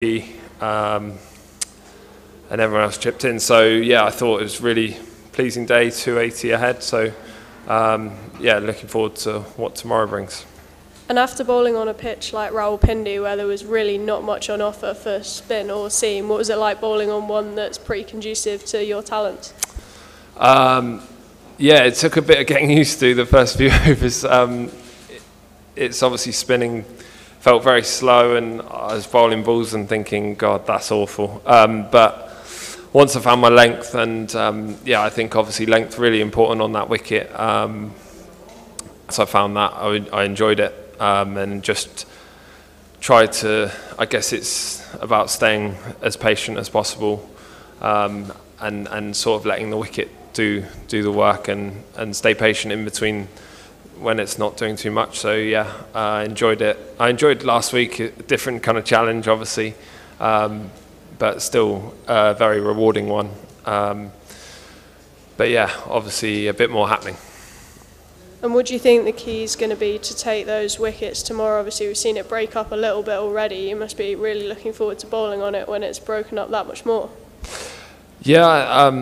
and everyone else chipped in. So yeah, I thought it was really pleasing day, 280 ahead. So yeah, looking forward to what tomorrow brings. And after bowling on a pitch like Rawalpindi, where there was really not much on offer for spin or seam, what was it like bowling on one that's pretty conducive to your talents? Yeah, it took a bit of getting used to the first few overs. It's obviously spinning, felt very slow, and I was bowling balls and thinking, God, that's awful. But once I found my length, and yeah, I think obviously length really important on that wicket. So I found that I enjoyed it, and just tried to. I guess it's about staying as patient as possible, and sort of letting the wicket do the work and stay patient in between when it's not doing too much. So yeah, I enjoyed it. I enjoyed last week, a different kind of challenge, obviously, but still a very rewarding one. But yeah, obviously a bit more happening. And what do you think the key is going to be to take those wickets tomorrow? Obviously, we've seen it break up a little bit already. You must be really looking forward to bowling on it when it's broken up that much more. Yeah,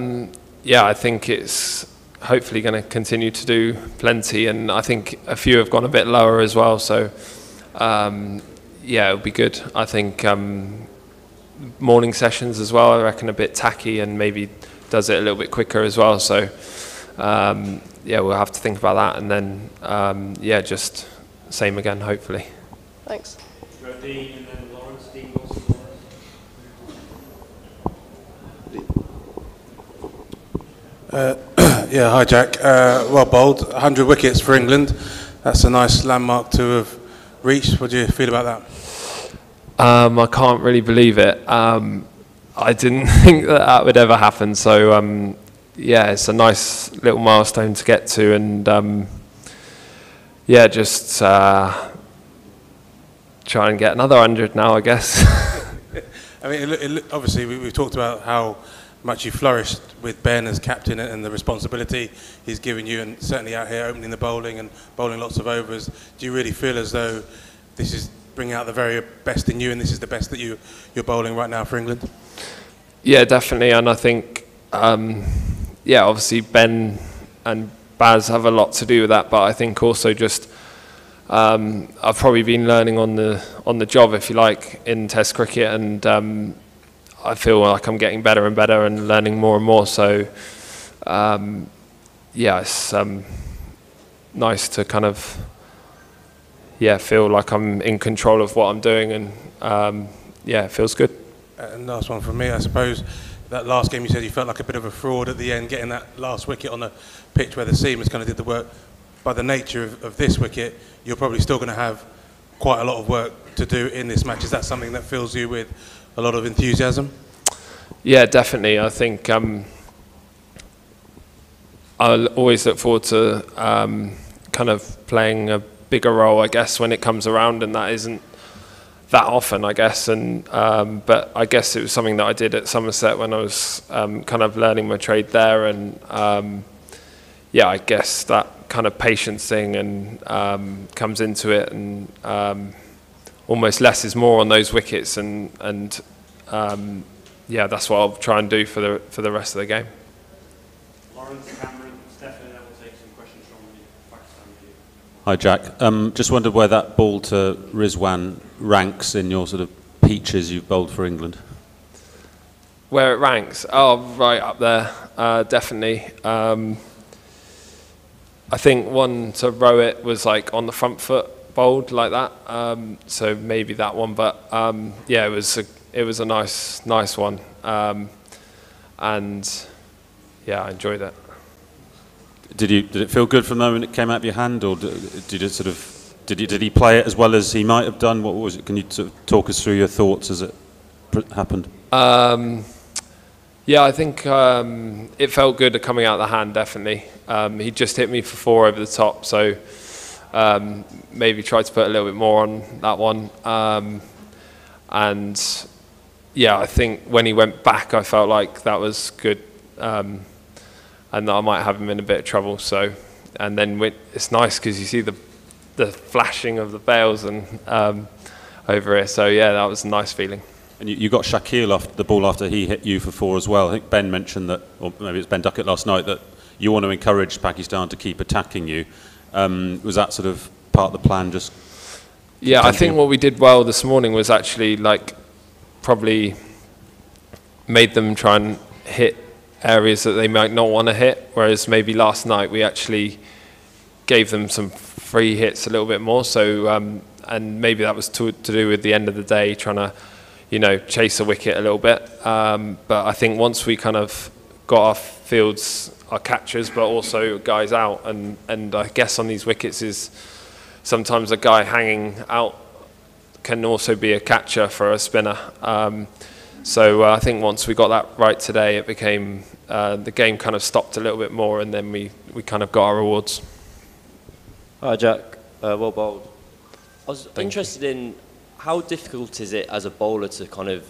yeah, I think it's hopefully going to continue to do plenty, and I think a few have gone a bit lower as well. So yeah, it'll be good. I think morning sessions as well, I reckon a bit tacky and maybe does it a little bit quicker as well. So yeah, we'll have to think about that, and then yeah, just same again, hopefully. Thanks. Dean and then Lawrence. Dean yeah, hi Jack. Well bowled, 100 wickets for England. That's a nice landmark to have reached. What do you feel about that? I can't really believe it. I didn't think that would ever happen. So yeah, it's a nice little milestone to get to, and yeah, just try and get another 100 now, I guess. I mean, obviously we've talked about how much you flourished with Ben as captain and the responsibility he's given you, and certainly out here opening the bowling and bowling lots of overs. Do you really feel as though this is bringing out the very best in you, and this is the best that you're bowling right now for England? Yeah, definitely, and I think yeah, obviously Ben and Baz have a lot to do with that, but I think also just I've probably been learning on the job, if you like, in Test cricket, and I feel like I'm getting better and better and learning more and more. So yeah, it's nice to kind of feel like I'm in control of what I'm doing, and yeah, it feels good. And last one from me, I suppose. That last game, you said you felt like a bit of a fraud at the end, getting that last wicket on a pitch where the seamers kind of did the work. By the nature of this wicket, you're probably still going to have quite a lot of work to do in this match. Is that something that fills you with a lot of enthusiasm? Yeah, definitely. I think I'll always look forward to kind of playing a bigger role, I guess, when it comes around, and that isn't that often, I guess. And but I guess it was something that I did at Somerset when I was kind of learning my trade there, and yeah, I guess that kind of patience thing and comes into it, and almost less is more on those wickets, and yeah, that's what I'll try and do for the rest of the game. Lawrence, Cameron, Stefan, and I will take some questions from the Pakistan view. Hi Jack, just wondered where that ball to Rizwan ranks in your sort of peaches you've bowled for England. Where it ranks? Oh, right up there, definitely. I think one to row it was like on the front foot bowled like that, so maybe that one. But yeah, it was a nice one, and yeah, I enjoyed it. Did it feel good from the moment it came out of your hand, or did it sort of did he play it as well as he might have done? What was it? Can you sort of talk us through your thoughts as it happened? Yeah, I think it felt good coming out of the hand, definitely. He just hit me for 4 over the top, so maybe tried to put a little bit more on that one. And yeah, I think when he went back, I felt like that was good, and that I might have him in a bit of trouble. So, and then it's nice because you see the flashing of the bails and over here. So yeah, that was a nice feeling. And you got Shaquille off the ball after he hit you for 4 as well. I think Ben mentioned that, or maybe it's Ben Duckett last night, that you want to encourage Pakistan to keep attacking you. Was that sort of part of the plan? Just yeah, I think what we did well this morning was actually like probably made them try and hit areas that they might not want to hit, whereas maybe last night we actually gave them some free hits a little bit more. So and maybe that was to do with the end of the day trying to, you know, chase a wicket a little bit. But I think once we kind of got our fields, our catchers, but also guys out, and I guess on these wickets is sometimes a guy hanging out can also be a catcher for a spinner. So I think once we got that right today, it became, the game kind of stopped a little bit more, and then we kind of got our rewards. Hi Jack, well bowled. I was interested in how difficult is it as a bowler to kind of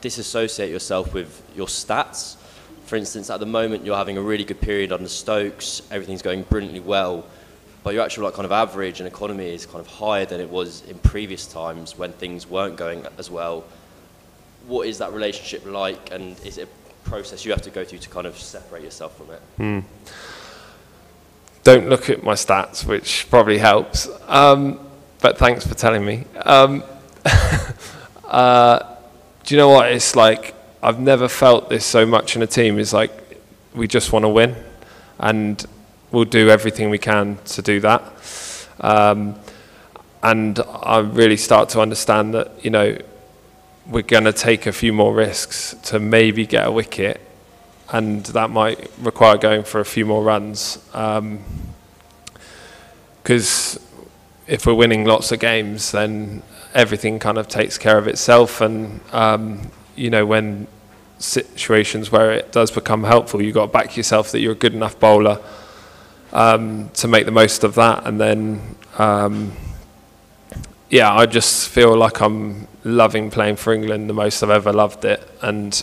disassociate yourself with your stats? For instance, at the moment you're having a really good period under Stokes, everything's going brilliantly well, but your actual like kind of average and economy is kind of higher than it was in previous times when things weren't going as well. What is that relationship like, and is it a process you have to go through to kind of separate yourself from it? Don't look at my stats, which probably helps. But thanks for telling me. Do you know what? It's like, I've never felt this so much in a team. It's like, we just want to win, and we'll do everything we can to do that. And I really start to understand that, you know, we're going to take a few more risks to maybe get a wicket, and that might require going for a few more runs. Because if we're winning lots of games, then everything kind of takes care of itself. And, you know, when situations where it does become helpful, you've got to back yourself that you're a good enough bowler to make the most of that. And then, yeah, I just feel like I'm loving playing for England the most I've ever loved it. And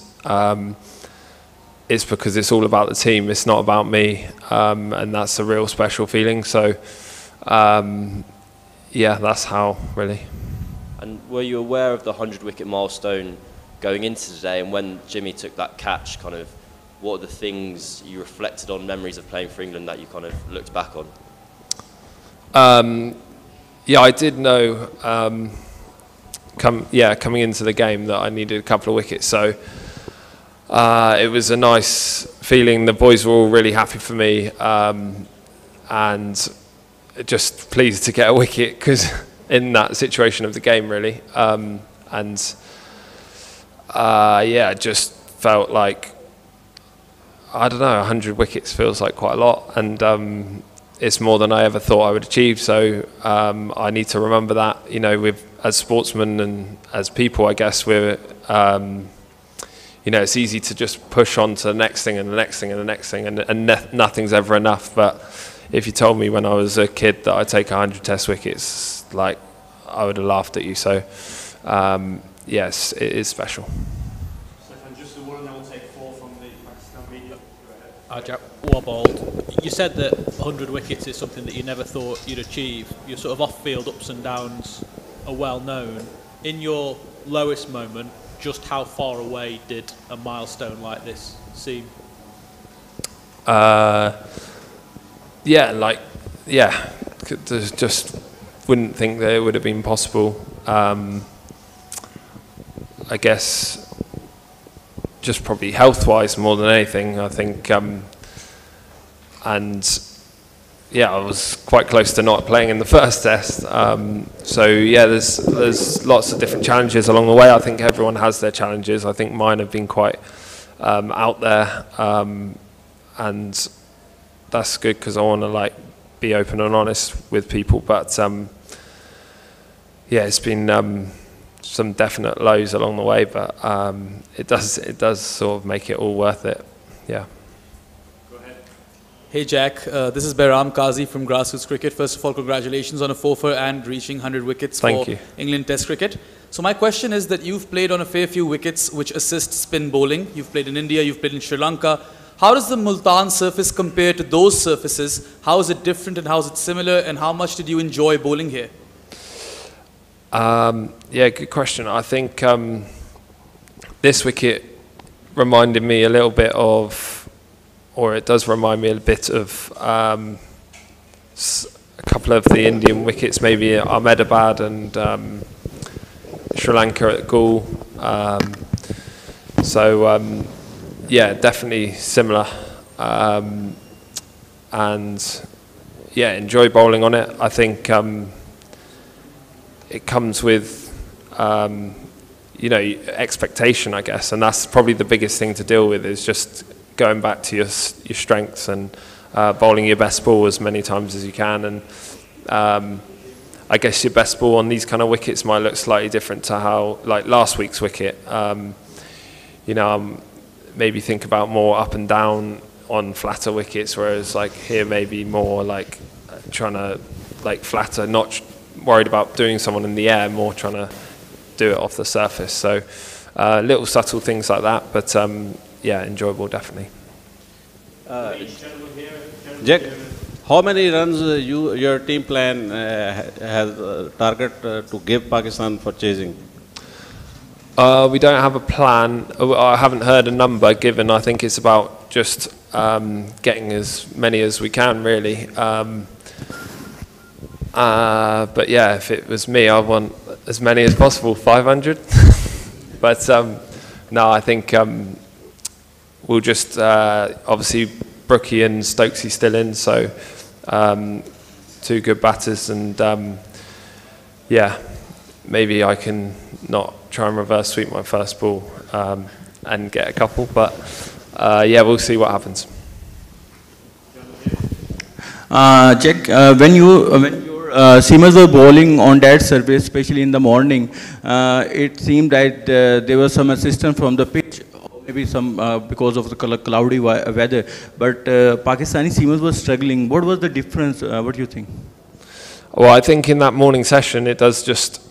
it's because it's all about the team. It's not about me. And that's a real special feeling. So, yeah, that's how, really. And were you aware of the 100-wicket milestone going into today, and when Jimmy took that catch, kind of, what are the things you reflected on, memories of playing for England that you kind of looked back on? Yeah, I did know, coming into the game that I needed a couple of wickets, so it was a nice feeling. The boys were all really happy for me, and just pleased to get a wicket, because in that situation of the game, really. Yeah, just felt like, I don't know, 100 wickets feels like quite a lot, and it's more than I ever thought I would achieve. So I need to remember that, you know, as sportsmen and as people, I guess we're, you know, it's easy to just push on to the next thing and the next thing and the next thing, and nothing's ever enough. But if you told me when I was a kid that I'd take 100 Test wickets, like, I would have laughed at you. So, yes, it is special. Stefan, just the one, and then we'll take 4 from the Pakistan media. Go ahead. Jack, well bowled. You said that 100 wickets is something that you never thought you'd achieve. Your sort of off-field ups and downs are well known. In your lowest moment, just how far away did a milestone like this seem? Just wouldn't think that it would have been possible. I guess just probably health-wise more than anything. I think, and yeah, I was quite close to not playing in the first test. So yeah, there's lots of different challenges along the way. I think everyone has their challenges. I think mine have been quite out there, and that's good because I want to like be open and honest with people. But yeah, it's been some definite lows along the way, but it does sort of make it all worth it. Yeah. Hey Jack, this is Behram Qazi from Grassroots Cricket. First of all, congratulations on a 4-for and reaching 100 wickets for England Test cricket. So my question is that you've played on a fair few wickets which assist spin bowling. You've played in India, you've played in Sri Lanka. How does the Multan surface compare to those surfaces? How is it different and how is it similar, and how much did you enjoy bowling here? Yeah, good question. I think this wicket reminded me a little bit of, or it does remind me a bit of a couple of the Indian wickets, maybe Ahmedabad and Sri Lanka at Gaul. Yeah, definitely similar. And yeah, enjoy bowling on it. I think it comes with expectation, I guess, and that's probably the biggest thing to deal with, is just going back to your strengths and bowling your best ball as many times as you can. And I guess your best ball on these kind of wickets might look slightly different to how, like last week's wicket, maybe think about more up and down on flatter wickets, whereas like here maybe more like trying to like flatter, not worried about doing someone in the air, more trying to do it off the surface. So little subtle things like that, but yeah, enjoyable definitely. Jack, how many runs your team plan has target to give Pakistan for chasing? We don't have a plan. I haven't heard a number given. I think it's about just getting as many as we can, really. But yeah, if it was me, I'd want as many as possible, 500. But no, I think we'll just, obviously Brookie and Stokesy still in, so two good batters, and yeah, maybe I can not try and reverse sweep my first ball and get a couple, but yeah, we'll see what happens. Jack, when your seamers were bowling on that surface, especially in the morning, it seemed that there was some assistance from the pitch, maybe some because of the cloudy weather, but Pakistani seamers were struggling. What was the difference? What do you think? Well, I think in that morning session, it does just,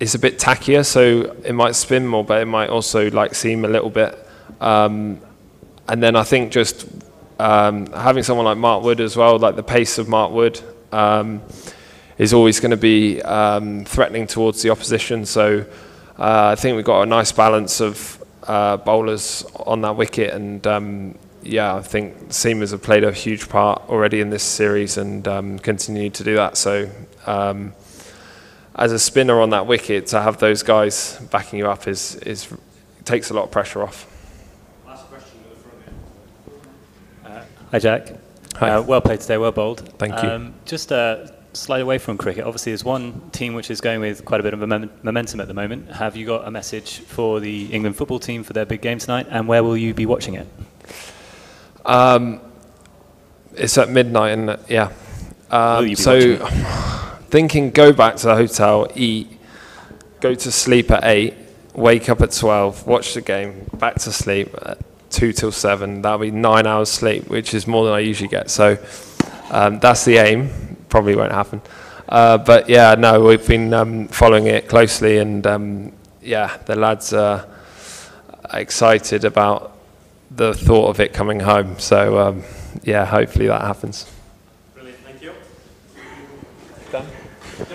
it's a bit tackier, so it might spin more, but it might also like seam a little bit. And then I think just having someone like Mark Wood as well, like the pace of Mark Wood is always going to be threatening towards the opposition. So I think we've got a nice balance of bowlers on that wicket, and yeah, I think seamers have played a huge part already in this series and continue to do that. So as a spinner on that wicket, to have those guys backing you up takes a lot of pressure off. Last question at the front here. Hi Jack. Hi. Well played today, well bowled. Thank you. Just slide away from cricket. Obviously there's one team which is going with quite a bit of momentum at the moment. Have you got a message for the England football team for their big game tonight, and where will you be watching it? It's at midnight, isn't it? Yeah. Will you be so watching it? thinking, go back to the hotel, eat, go to sleep at 8, wake up at 12, watch the game, back to sleep at 2 till 7. That'll be 9 hours sleep, which is more than I usually get. So that's the aim. Probably won't happen. But yeah, no, we've been following it closely, and yeah, the lads are excited about the thought of it coming home. So yeah, hopefully that happens.